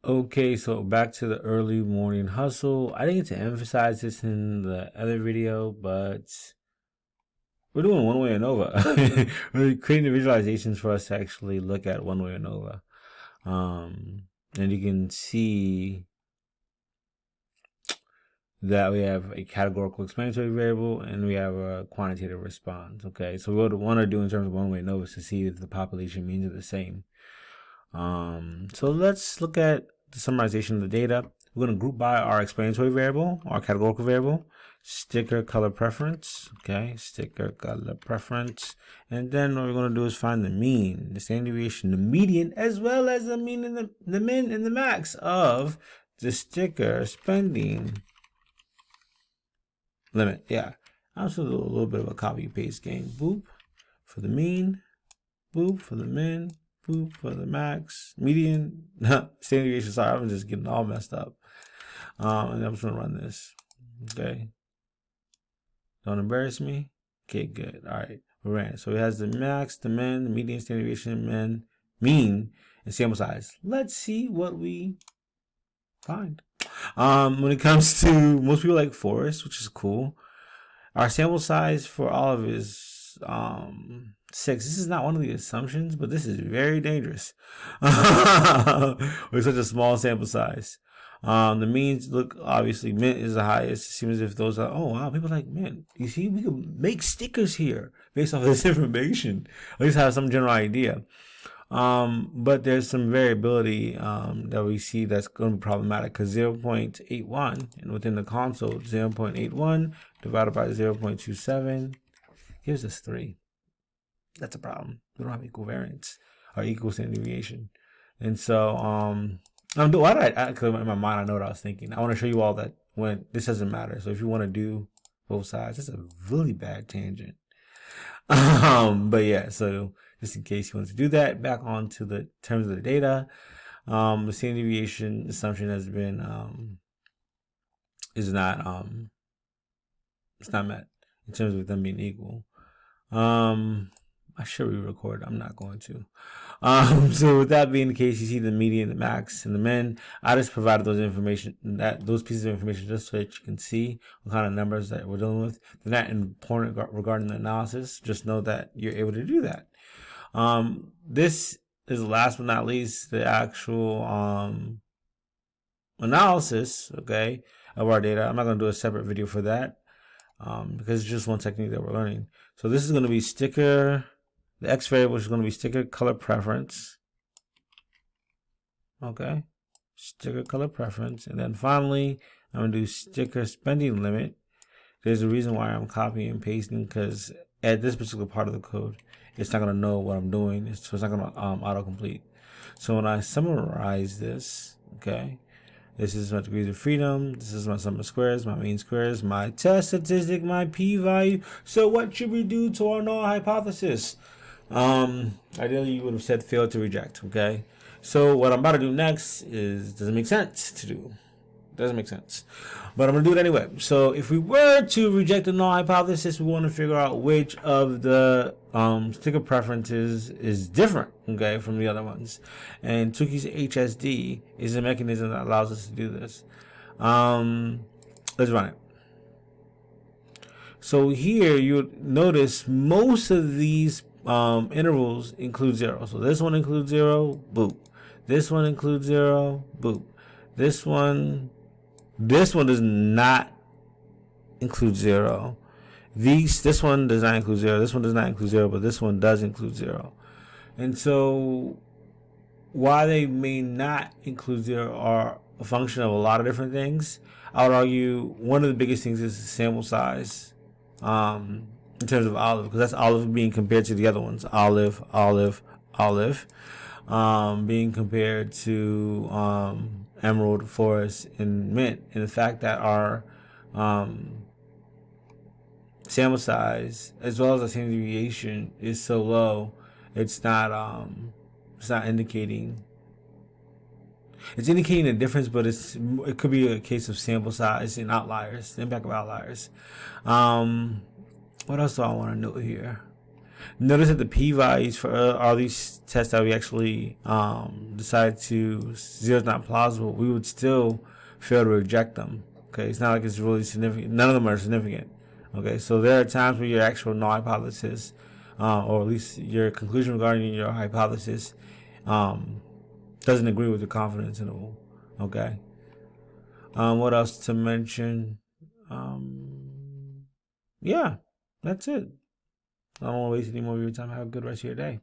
Okay, so back to the early morning hustle. I didn't get to emphasize this in the other video, but we're doing one-way ANOVA. We're creating the visualizations for us to actually look at one-way ANOVA. And you can see that we have a categorical explanatory variable and we have a quantitative response. Okay, so what we want to do in terms of one-way ANOVA is to see if the population means are the same. So let's look at the summarization of the data. We're going to group by our explanatory variable, our categorical variable, sticker color preference, okay, sticker color preference. And then what we're going to do is find the mean, the standard deviation, the median, as well as the mean and the min and the max of the sticker spending limit. Yeah, I'm just going to do a little bit of a copy paste game. Boop for the mean, boop for the min, boop for the max, median, standard deviation. Sorry, I'm just getting all messed up. And I'm just gonna run this. Okay. Don't embarrass me. Okay, good. All right, we ran. So it has the max, the min, the median, standard deviation, mean, and sample size. Let's see what we find. When it comes to most people like forest, which is cool. Our sample size for all of it is 6. This is not one of the assumptions, but this is very dangerous with such a small sample size. The means look, obviously mint is the highest. It seems as if those are, oh wow, people are like, man, you see, we could make stickers here based off of this information. At least have some general idea. But there's some variability that we see that's going to be problematic because 0.81 and within the console 0.81 divided by 0.27 gives us 3. That's a problem. We don't have equal variance or equal standard deviation. And so why did I cause in my mind I know what I was thinking. I want to show you all that when this doesn't matter. So if you want to do both sides, that's a really bad tangent. But yeah, so just in case you want to do that, back on to the terms of the data. The standard deviation assumption has been is not it's not met in terms of them being equal. I should re-record. I'm not going to. So with that being the case, you see the median, the max, and the min. I just provided those pieces of information just so that you can see what kind of numbers that we're dealing with. They're not important regarding the analysis. Just know that you're able to do that. This is last but not least the actual analysis, okay, of our data. I'm not going to do a separate video for that because it's just one technique that we're learning. So this is going to be sticker. The X variable is going to be sticker color preference. Okay. Sticker color preference. And then finally, I'm going to do sticker spending limit. There's a reason why I'm copying and pasting because at this particular part of the code, it's not going to know what I'm doing. So it's not going to autocomplete. So when I summarize this, okay, this is my degrees of freedom. This is my sum of squares, my mean squares, my test statistic, my p-value. So what should we do to our null hypothesis? Ideally you would have said fail to reject, okay? So what I'm about to do next doesn't make sense to do. Doesn't make sense. But I'm going to do it anyway. So if we were to reject the null hypothesis, we want to figure out which of the sticker preferences is different, okay, from the other ones. And Tukey's HSD is a mechanism that allows us to do this. Let's run it. So here you notice most of these intervals include 0. So this one includes 0, boop. This one includes 0, boop. This one does not include 0. This one does not include 0. This one does not include 0, but this one does include 0. And so why they may not include 0 are a function of a lot of different things. I would argue one of the biggest things is the sample size. In terms of olive, because that's olive being compared to the other ones. Olive, being compared to emerald, forest, and mint. And the fact that our sample size, as well as the standard deviation, is so low, it's not indicating. It's indicating a difference, but it could be a case of sample size and outliers, the impact of outliers. What else do I want to note here? Notice that the p-values for all these tests that we actually decide to zero is not plausible, we would still fail to reject them. Okay, it's not like it's really significant. None of them are significant. Okay, so there are times where your actual null hypothesis, or at least your conclusion regarding your hypothesis, doesn't agree with the confidence interval. Okay. What else to mention? Yeah, that's it. I don't want to waste any more of your time. Have a good rest of your day.